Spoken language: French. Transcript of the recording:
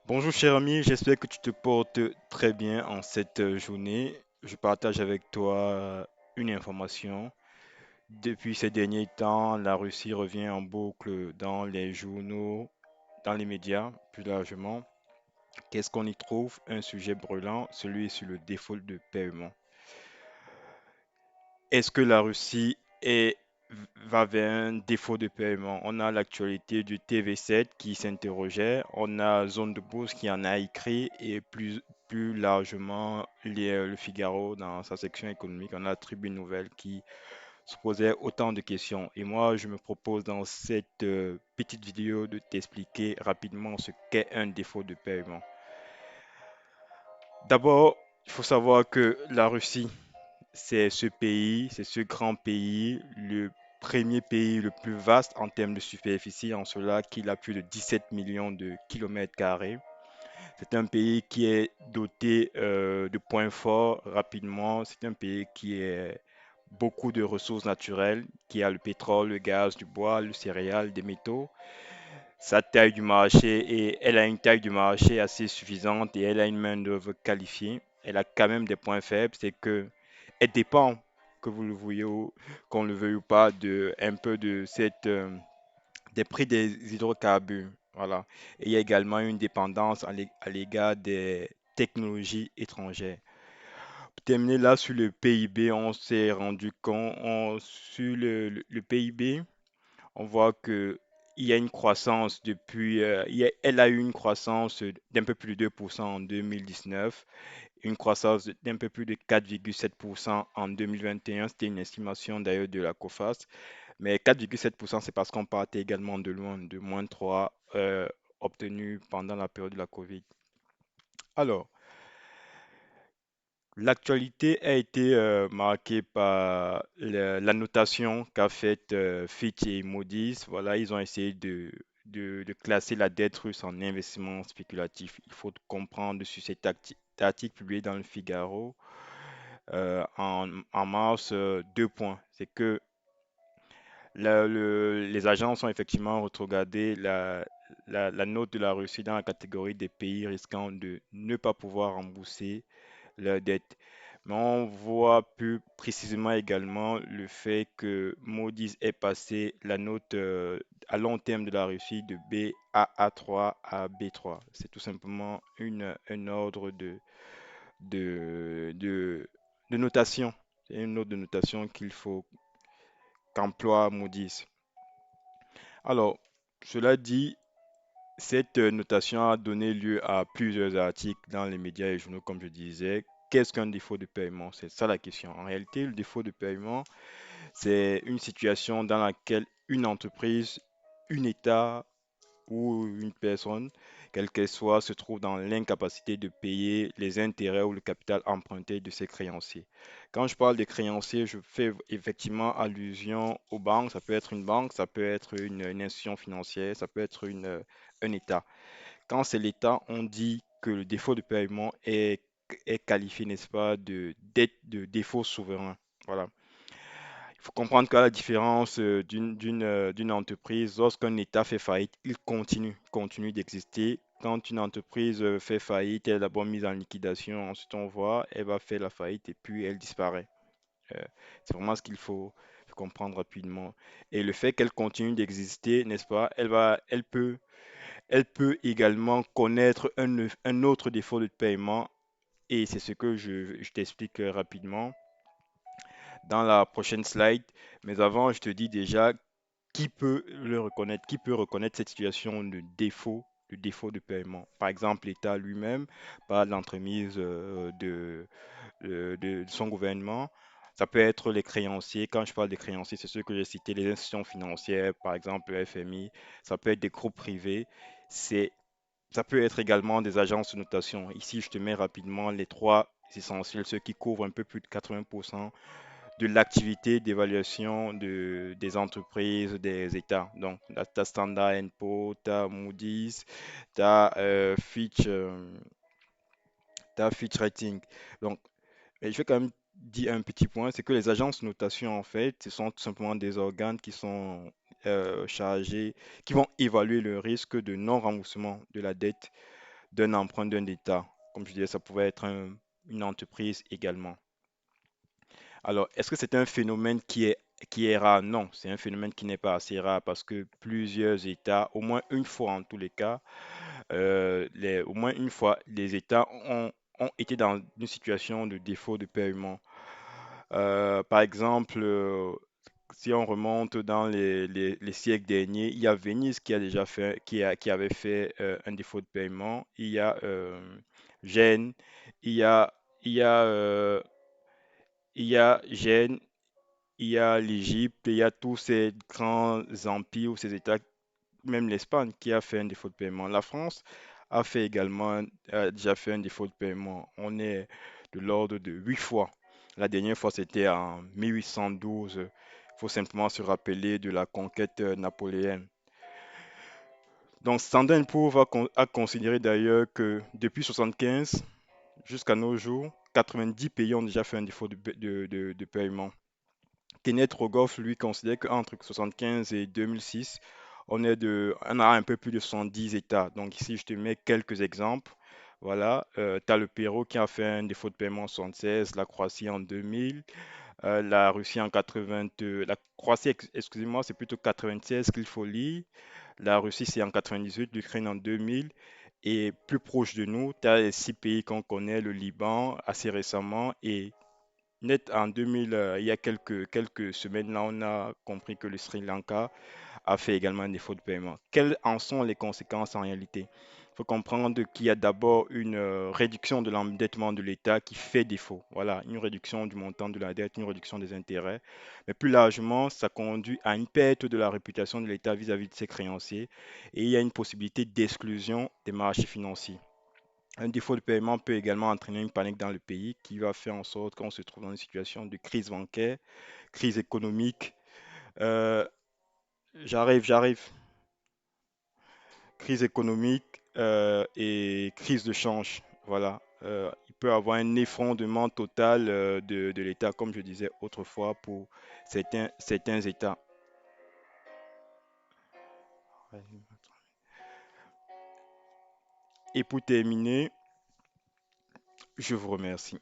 Bonjour cher ami, j'espère que tu te portes très bien en cette journée. Je partage avec toi une information. Depuis ces derniers temps, la Russie revient en boucle dans les journaux, dans les médias plus largement. Qu'est-ce qu'on y trouve? Un sujet brûlant, celui sur le défaut de paiement. Est-ce que la Russie va vers un défaut de paiement? On a l'actualité du TV7 qui s'interrogeait, on a Zone de Bourse qui en a écrit et plus largement le Figaro dans sa section économique, on a la Tribune Nouvelle qui se posait autant de questions. Et moi, je me propose dans cette petite vidéo de t'expliquer rapidement ce qu'est un défaut de paiement. D'abord, il faut savoir que la Russie, c'est ce pays, c'est ce grand pays, le premier pays le plus vaste en termes de superficie, en cela qu'il a plus de 17 millions de kilomètres carrés. C'est un pays qui est doté de points forts rapidement. C'est un pays qui a beaucoup de ressources naturelles, qui a le pétrole, le gaz, du bois, le céréal, des métaux. Sa taille du marché et elle a une taille du marché assez suffisante et elle a une main-d'œuvre qualifiée. Elle a quand même des points faibles, c'est que elle dépend, que vous le voyez ou qu'on le veuille ou pas, un peu de des prix des hydrocarbures. Voilà. Et il y a également une dépendance à l'égard des technologies étrangères. Pour terminer là sur le PIB, on s'est rendu compte, sur le PIB, on voit que il y a une croissance depuis, elle a eu une croissance d'un peu plus de 2% en 2019, une croissance d'un peu plus de 4,7% en 2021. C'était une estimation d'ailleurs de la COFAS. Mais 4,7%, c'est parce qu'on partait également de loin, de moins 3 obtenu pendant la période de la Covid. Alors, l'actualité a été marquée par la notation qu'a faite Fitch et Moody's. Voilà, ils ont essayé de classer la dette russe en investissement spéculatif. Il faut comprendre sur cet article publié dans le Figaro en mars, deux points. C'est que les agences ont effectivement retrogradé la note de la Russie dans la catégorie des pays risquant de ne pas pouvoir rembourser leurs dettes. Mais on voit plus précisément également le fait que Moody's est passé la note à long terme de la Russie de B à A3 à B3. C'est tout simplement un ordre de, de, de notation. C'est une note de notation qu'il faut qu'emploie Moody's. Alors, cela dit, cette notation a donné lieu à plusieurs articles dans les médias et journaux, comme je disais. Qu'est-ce qu'un défaut de paiement? C'est ça la question. En réalité, le défaut de paiement, c'est une situation dans laquelle une entreprise, un État ou une personne, quelle qu'elle soit, se trouve dans l'incapacité de payer les intérêts ou le capital emprunté de ses créanciers. Quand je parle des créanciers, je fais effectivement allusion aux banques. Ça peut être une banque, ça peut être une institution financière, ça peut être un État. Quand c'est l'État, on dit que le défaut de paiement est qualifié, n'est-ce pas, de défaut souverain. Voilà. Il faut comprendre qu'à la différence d'une entreprise, lorsqu'un État fait faillite, il continue d'exister. Quand une entreprise fait faillite, elle est d'abord mise en liquidation. Ensuite, on voit, elle va faire la faillite et puis elle disparaît. Euh, c'est vraiment ce qu'il faut comprendre rapidement. Et le fait qu'elle continue d'exister, n'est-ce pas, elle peut également connaître un autre défaut de paiement. Et c'est ce que je t'explique rapidement dans la prochaine slide. Mais avant, je te dis déjà qui peut le reconnaître, qui peut reconnaître cette situation de défaut de paiement. Par exemple, l'État lui-même, par l'entremise de son gouvernement. Ça peut être les créanciers. Quand je parle des créanciers, c'est ceux que j'ai cités, les institutions financières, par exemple le FMI. Ça peut être des groupes privés. C'est, ça peut être également des agences de notation. Ici, je te mets rapidement les trois essentiels, ceux qui couvrent un peu plus de 80% de l'activité d'évaluation des entreprises, des États. Donc, tu as Standard Poor's, tu as Moody's, tu as Fitch Rating. Donc, mais je vais quand même dire un petit point, c'est que les agences de notation, en fait, ce sont tout simplement des organes qui sont chargés, qui vont évaluer le risque de non-remboursement de la dette d'un emprunt d'un État. Comme je disais, ça pouvait être une entreprise également. Alors, est-ce que c'est un phénomène qui est rare? Non, c'est un phénomène qui n'est pas assez rare parce que plusieurs États, au moins une fois en tous les cas, au moins une fois, les États ont été dans une situation de défaut de paiement. Par exemple, si on remonte dans les siècles derniers, il y a Venise qui a déjà fait, qui avait fait un défaut de paiement. Il y a Gênes, il y a, il y a, il y a Gênes, il y a l'Égypte, il y a tous ces grands empires ou ces États, même l'Espagne qui a fait un défaut de paiement. La France a fait également, a déjà fait un défaut de paiement. On est de l'ordre de 8 fois. La dernière fois, c'était en 1812. Il faut simplement se rappeler de la conquête napoléenne. Donc, Standard Poor's a considéré d'ailleurs que depuis 75 jusqu'à nos jours, 90 pays ont déjà fait un défaut de paiement. Kenneth Rogoff, lui, considère qu'entre 75 et 2006, on a un peu plus de 70 États. Donc ici, je te mets quelques exemples. Voilà, tu as le Pérou qui a fait un défaut de paiement en 76, la Croatie en 2000, la Russie en 82, la Croatie, excusez-moi, c'est plutôt 96 qu'il faut lire. La Russie, c'est en 98, l'Ukraine en 2000. Et plus proche de nous, tu as les 6 pays qu'on connaît, le Liban assez récemment et net en 2000, il y a quelques semaines, là, on a compris que le Sri Lanka a fait également un défaut de paiement. Quelles en sont les conséquences en réalité? Il faut comprendre qu'il y a d'abord une réduction de l'endettement de l'État qui fait défaut. Voilà, une réduction du montant de la dette, une réduction des intérêts. Mais plus largement, ça conduit à une perte de la réputation de l'État vis-à-vis de ses créanciers et il y a une possibilité d'exclusion des marchés financiers. Un défaut de paiement peut également entraîner une panique dans le pays qui va faire en sorte qu'on se trouve dans une situation de crise bancaire, crise économique. euh, j'arrive. Crise économique et crise de change. Voilà. Il peut y avoir un effondrement total de l'État, comme je disais autrefois, pour certains États. Et pour terminer, je vous remercie.